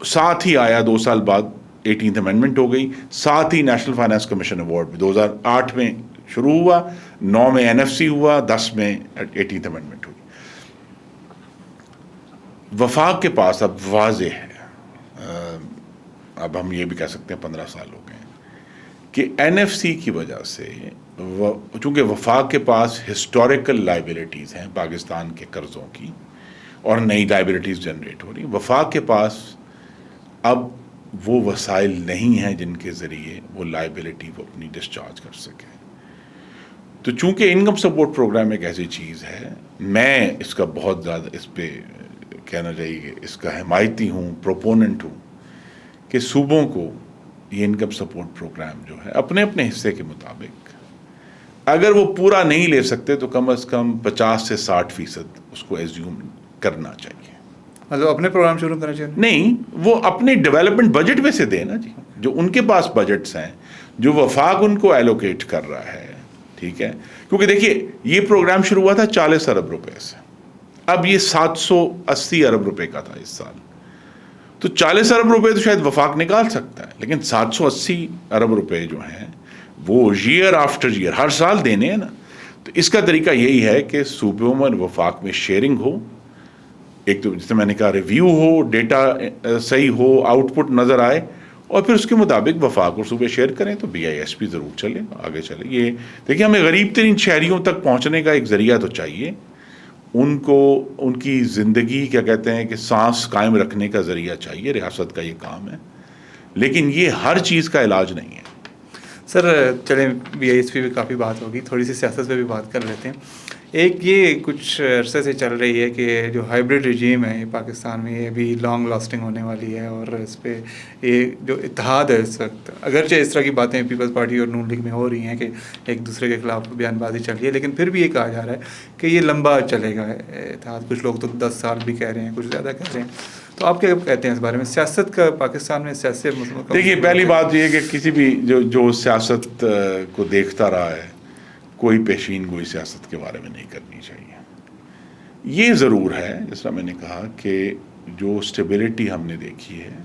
ساتھ ہی آیا 2 سال بعد 18th امینڈمنٹ ہو گئی، ساتھ ہی نیشنل فائنانس کمیشن ایوارڈ بھی 2008 میں شروع ہوا، 9 میں NFC ہوا، 10 میں 18th امینڈمنٹ ہوئی۔ وفاق کے پاس اب واضح ہے، اب ہم یہ بھی کہہ سکتے ہیں 15 سال ہو گئے کہ NFC کی وجہ سے، چونکہ وفاق کے پاس ہسٹوریکل لائبلٹیز ہیں پاکستان کے قرضوں کی، اور نئی لائبلٹیز جنریٹ ہو رہی ہیں، وفاق کے پاس اب وہ وسائل نہیں ہیں جن کے ذریعے وہ لائبلٹی وہ اپنی ڈسچارج کر سکے۔ تو چونکہ انکم سپورٹ پروگرام ایک ایسی چیز ہے، میں اس کا بہت زیادہ اس پہ کہنا چاہیے کہ اس کا حمایتی ہوں، پروپوننٹ ہوں کہ صوبوں کو یہ انکم سپورٹ پروگرام جو ہے اپنے اپنے حصے کے مطابق، اگر وہ پورا نہیں لے سکتے تو کم از کم 50 سے 60% اس کو ایزیوم کرنا چاہیے۔ مطلب اپنے پروگرام شروع کرنا چاہیے؟ نہیں، وہ اپنے ڈیولپمنٹ بجٹ میں سے دے نا جی، جو ان کے پاس بجٹس ہیں، جو وفاق ان کو ایلوکیٹ کر رہا ہے، ٹھیک ہے۔ کیونکہ دیکھیے یہ پروگرام شروع ہوا تھا 40 ارب روپے سے، اب یہ 780 ارب روپے کا تھا اس سال، تو 40 ارب روپے تو شاید وفاق نکال سکتا ہے، لیکن 780 ارب روپے جو ہیں وہ ایئر آفٹر ایئر ہر سال دینے ہیں نا۔ تو اس کا طریقہ یہی ہے کہ صوبوں میں وفاق میں شیئرنگ ہو, ایک تو جیسے میں نے کہا ریویو ہو, ڈیٹا صحیح ہو, آؤٹ پٹ نظر آئے, اور پھر اس کے مطابق وفاق اور صوبے شیئر کریں تو BISP ضرور چلے آگے چلے. یہ دیکھیے ہمیں غریب ترین شہریوں تک پہنچنے کا ایک ذریعہ تو چاہیے, ان کو ان کی زندگی کیا کہتے ہیں کہ سانس قائم رکھنے کا ذریعہ چاہیے, ریاست کا یہ کام ہے, لیکن یہ ہر چیز کا علاج نہیں ہے. سر چلیں BISP پہ کافی بات ہوگی, تھوڑی سی سیاست پہ بھی بات کر لیتے ہیں. ایک یہ کچھ عرصے سے چل رہی ہے کہ جو ہائبرڈ رجیم ہے پاکستان میں یہ بھی لانگ لاسٹنگ ہونے والی ہے, اور اس پہ یہ جو اتحاد ہے اس وقت, اگرچہ اس طرح کی باتیں پیپلز پارٹی اور نون لیگ میں ہو رہی ہیں کہ ایک دوسرے کے خلاف بیان بازی چل رہی ہے, لیکن پھر بھی یہ کہا جا رہا ہے کہ یہ لمبا چلے گا اتحاد. کچھ لوگ تو 10 سال بھی کہہ رہے ہیں, کچھ زیادہ کہہ رہے ہیں. تو آپ کیا کہتے ہیں اس بارے میں, سیاست کا پاکستان میں سیاسی مسئلہ؟ دیکھیے پہلی بات یہ ہے کہ کسی بھی جو سیاست کو دیکھتا رہا ہے, کوئی پیشین گوئی سیاست کے بارے میں نہیں کرنی چاہیے. یہ ضرور ہے جس طرح میں نے کہا کہ جو اسٹیبلٹی ہم نے دیکھی ہے,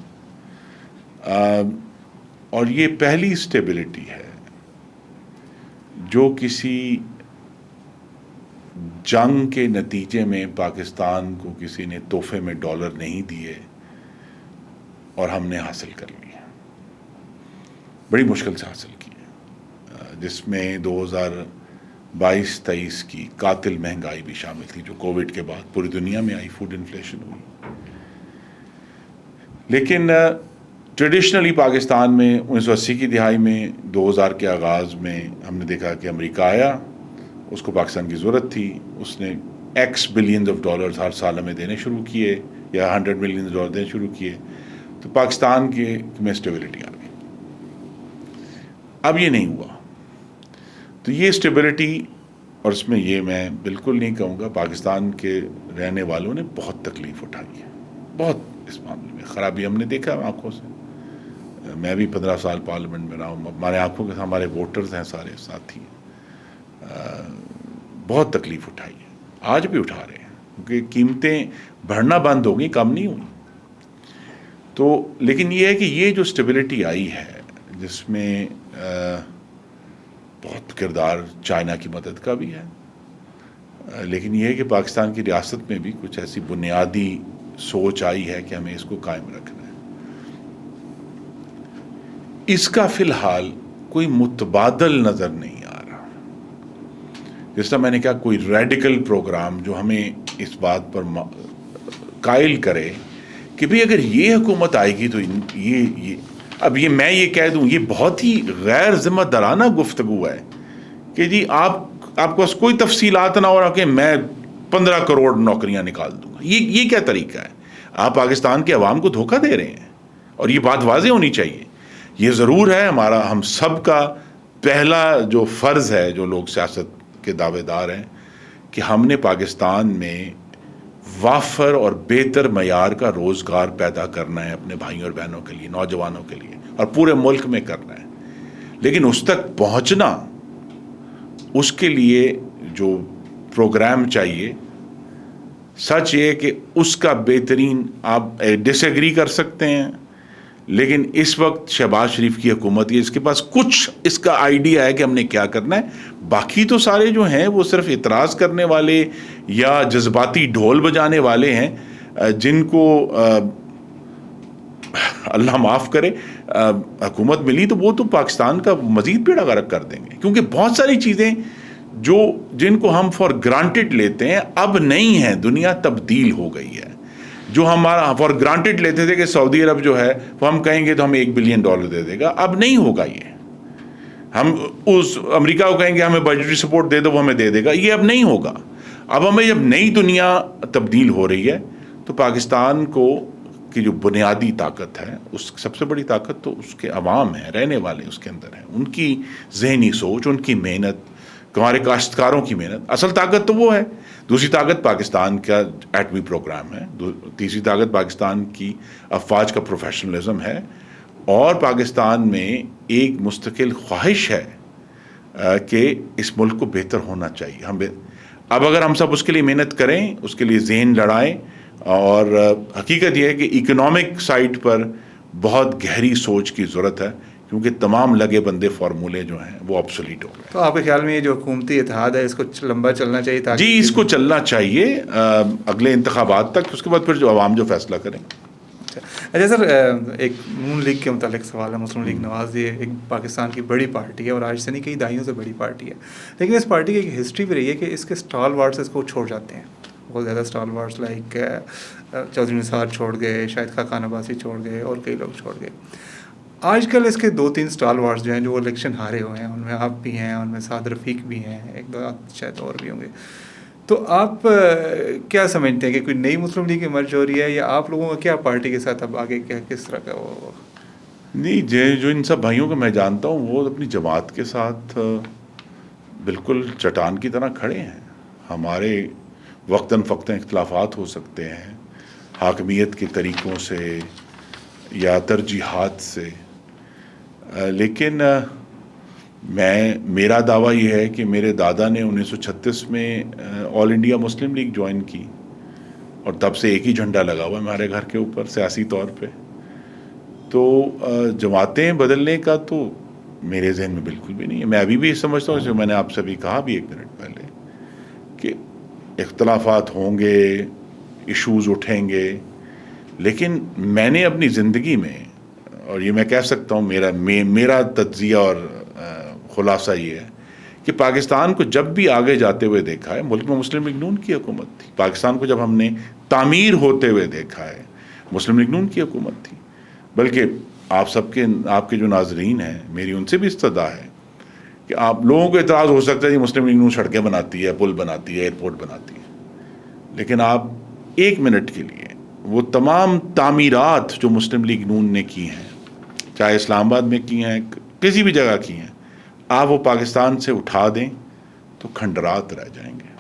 اور یہ پہلی اسٹیبلٹی ہے جو کسی جنگ کے نتیجے میں پاکستان کو کسی نے تحفے میں ڈالر نہیں دیے اور ہم نے حاصل کر لی, بڑی مشکل سے حاصل کی, جس میں 2022-23 کی قاتل مہنگائی بھی شامل تھی جو کووڈ کے بعد پوری دنیا میں آئی, فوڈ انفلیشن ہوئی. لیکن ٹریڈیشنلی پاکستان میں 1980 کی دہائی میں 2000 کے آغاز میں ہم نے دیکھا کہ امریکہ آیا, اس کو پاکستان کی ضرورت تھی, اس نے ایکس بلینز آف ڈالرز ہر سال ہمیں دینے شروع کیے, یا 100 ملین ڈالر دینے شروع کیے, تو پاکستان کے میں اسٹیبلٹی آ گئی. اب یہ نہیں ہوا, تو یہ اسٹیبلٹی, اور اس میں یہ میں بالکل نہیں کہوں گا, پاکستان کے رہنے والوں نے بہت تکلیف اٹھائی ہے, بہت اس معاملے میں خرابی ہم نے دیکھا آنکھوں سے. میں بھی 15 سال پارلیمنٹ میں رہا ہوں, ہمارے آنکھوں کے ہمارے ووٹرز ہیں سارے ساتھی, بہت تکلیف اٹھائی ہے, آج بھی اٹھا رہے ہیں, کیونکہ قیمتیں بڑھنا بند ہو گئی, کم نہیں ہوئی. تو لیکن یہ ہے کہ یہ جو اسٹیبلٹی آئی ہے جس میں بہت کردار چائنا کی مدد کا بھی ہے, لیکن یہ ہے کہ پاکستان کی ریاست میں بھی کچھ ایسی بنیادی سوچ آئی ہے کہ ہمیں اس کو قائم رکھنا ہے. اس کا فی الحال کوئی متبادل نظر نہیں آ رہا. جس طرح میں نے کہا کوئی ریڈیکل پروگرام جو ہمیں اس بات پر قائل کرے کہ بھئی اگر یہ حکومت آئے گی تو یہ اب یہ میں یہ کہہ دوں, یہ بہت ہی غیر ذمہ دارانہ گفتگو ہے کہ جی آپ کو بس کوئی تفصیلات نہ ہو رہا کہ میں 15 کروڑ نوکریاں نکال دوں گا. یہ کیا طریقہ ہے؟ آپ پاکستان کے عوام کو دھوکہ دے رہے ہیں, اور یہ بات واضح ہونی چاہیے. یہ ضرور ہے ہم سب کا پہلا جو فرض ہے, جو لوگ سیاست کے دعوے دار ہیں, کہ ہم نے پاکستان میں وافر اور بہتر معیار کا روزگار پیدا کرنا ہے اپنے بھائیوں اور بہنوں کے لیے, نوجوانوں کے لیے, اور پورے ملک میں کرنا ہے. لیکن اس تک پہنچنا, اس کے لیے جو پروگرام چاہیے, سچ یہ کہ اس کا بہترین آپ ڈس ایگری کر سکتے ہیں, لیکن اس وقت شہباز شریف کی حکومت, یہ اس کے پاس کچھ اس کا آئیڈیا ہے کہ ہم نے کیا کرنا ہے. باقی تو سارے جو ہیں وہ صرف اعتراض کرنے والے یا جذباتی ڈھول بجانے والے ہیں, جن کو اللہ معاف کرے حکومت ملی تو وہ تو پاکستان کا مزید بیڑا غرق کر دیں گے. کیونکہ بہت ساری چیزیں جن کو ہم فار گرانٹیڈ لیتے ہیں اب نہیں ہیں, دنیا تبدیل ہو گئی ہے. جو ہمارا فار گرانٹیڈ لیتے تھے کہ سعودی عرب جو ہے وہ ہم کہیں گے تو ہمیں $1 بلین دے دے گا, اب نہیں ہوگا. یہ ہم اس امریکہ کو کہیں گے ہمیں بجٹری سپورٹ دے دو, وہ ہمیں دے دے گا, یہ اب نہیں ہوگا. اب ہمیں جب نئی دنیا تبدیل ہو رہی ہے تو پاکستان کی جو بنیادی طاقت ہے, اس سب سے بڑی طاقت تو اس کے عوام ہیں, رہنے والے اس کے اندر ہیں, ان کی ذہنی سوچ, ان کی محنت, ہمارے کاشتکاروں کی محنت. اصل طاقت تو وہ ہے. دوسری طاقت پاکستان کا ایٹمی پروگرام ہے. تیسری طاقت پاکستان کی افواج کا پروفیشنلزم ہے, اور پاکستان میں ایک مستقل خواہش ہے کہ اس ملک کو بہتر ہونا چاہیے. اب اگر ہم سب اس کے لیے محنت کریں, اس کے لیے ذہن لڑائیں, اور حقیقت یہ ہے کہ اکنامک سائٹ پر بہت گہری سوچ کی ضرورت ہے, کیونکہ تمام لگے بندے فارمولے جو ہیں وہ آبسولیٹ ہو گئے. تو آپ کے خیال میں یہ جو حکومتی اتحاد ہے اس کو لمبا چلنا چاہیے تاکہ جی اس کو چلنا چاہیے اگلے انتخابات تک, اس کے بعد پھر جو عوام جو فیصلہ کریں. اچھا سر, ایک نون لیگ کے متعلق سوال ہے. مسلم لیگ نواز یہ ایک پاکستان کی بڑی پارٹی ہے اور آج سے نہیں کئی دہائیوں سے بڑی پارٹی ہے, لیکن اس پارٹی کی ایک ہسٹری بھی رہی ہے کہ اس کے اسٹال وارڈس اس کو چھوڑ جاتے ہیں. بہت زیادہ اسٹال وارڈس لائک چودھری نثار چھوڑ گئے, شاہد خاقان عباسی چھوڑ گئے اور کئی لوگ چھوڑ گئے. آج کل اس کے 2-3 اسٹال وارڈس جو ہیں جو وہ الیکشن ہارے ہوئے ہیں, ان میں آپ بھی ہیں, ان میں سعد رفیق بھی ہیں, ایک دو شاید اور بھی ہوں گے. تو آپ کیا سمجھتے ہیں کہ کوئی نئی مسلم لیگ ایمرج ہو رہی ہے, یا آپ لوگوں کا کیا پارٹی کے ساتھ اب آگے کیا کس طرح کا وہ؟ نہیں, جو ان سب بھائیوں کو میں جانتا ہوں وہ اپنی جماعت کے ساتھ بالکل چٹان کی طرح کھڑے ہیں. ہمارے وقتاً فوقتاً اختلافات ہو سکتے ہیں حاکمیت کے طریقوں سے یا ترجیحات سے, لیکن میرا دعویٰ یہ ہے کہ میرے دادا نے 1936 میں آل انڈیا مسلم لیگ جوائن کی اور تب سے ایک ہی جھنڈا لگا ہوا ہے ہمارے گھر کے اوپر سیاسی طور پہ. تو جماعتیں بدلنے کا تو میرے ذہن میں بالکل بھی نہیں ہے. میں ابھی بھی سمجھتا ہوں, جو میں نے آپ سے بھی کہا بھی 1 منٹ پہلے, کہ اختلافات ہوں گے, ایشوز اٹھیں گے, لیکن میں نے اپنی زندگی میں, اور یہ میں کہہ سکتا ہوں میرا تجزیہ اور خلاصہ یہ ہے کہ پاکستان کو جب بھی آگے جاتے ہوئے دیکھا ہے, ملک میں مسلم لیگ نون کی حکومت تھی. پاکستان کو جب ہم نے تعمیر ہوتے ہوئے دیکھا ہے, مسلم لیگ نون کی حکومت تھی. بلکہ آپ کے جو ناظرین ہیں, میری ان سے بھی استدعا ہے کہ آپ لوگوں کو اعتراض ہو سکتا ہے کہ مسلم لیگ نون سڑکیں بناتی ہے, پل بناتی ہے, ایئرپورٹ بناتی ہے, لیکن آپ 1 منٹ کے لیے وہ تمام تعمیرات جو مسلم لیگ نون نے کی ہیں, چاہے اسلام آباد میں کی ہیں, کسی بھی جگہ کی ہیں, آپ وہ پاکستان سے اٹھا دیں تو کھنڈرات رہ جائیں گے.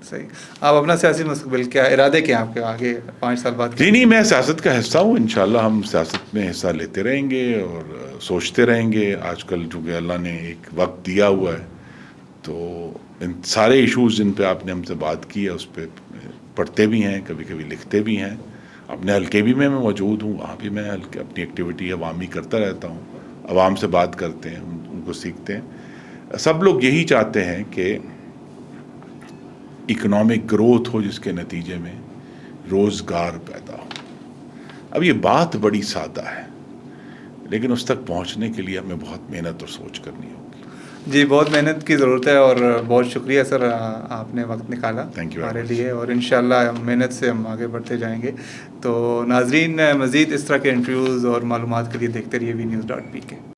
صحیح. آپ اپنا سیاسی مستقبل کیا ارادے کیا آپ کے آگے 5 سال بعد؟ جی نہیں, میں سیاست کا حصہ ہوں. انشاءاللہ ہم سیاست میں حصہ لیتے رہیں گے اور سوچتے رہیں گے. آج کل چونکہ اللہ نے ایک وقت دیا ہوا ہے, تو ان سارے ایشوز جن پہ آپ نے ہم سے بات کی ہے اس پہ پڑھتے بھی ہیں, کبھی کبھی لکھتے بھی ہیں. اپنے حلقے بھی میں موجود ہوں, وہاں بھی میں اپنی ایکٹیویٹی عوامی کرتا رہتا ہوں. عوام سے بات کرتے ہیں, ان کو سیکھتے ہیں. سب لوگ یہی چاہتے ہیں کہ اکنامک گروتھ ہو, جس کے نتیجے میں روزگار پیدا ہو. اب یہ بات بڑی سادہ ہے, لیکن اس تک پہنچنے کے لیے ہمیں بہت محنت اور سوچ کرنی ہوگی. جی بہت محنت کی ضرورت ہے, اور بہت شکریہ سر, آپ نے وقت نکالا ہمارے لیے, اور انشاءاللہ محنت سے ہم آگے بڑھتے جائیں گے. تو ناظرین, مزید اس طرح کے انٹرویوز اور معلومات کے لیے دیکھتے رہیے وی نیوز.pk.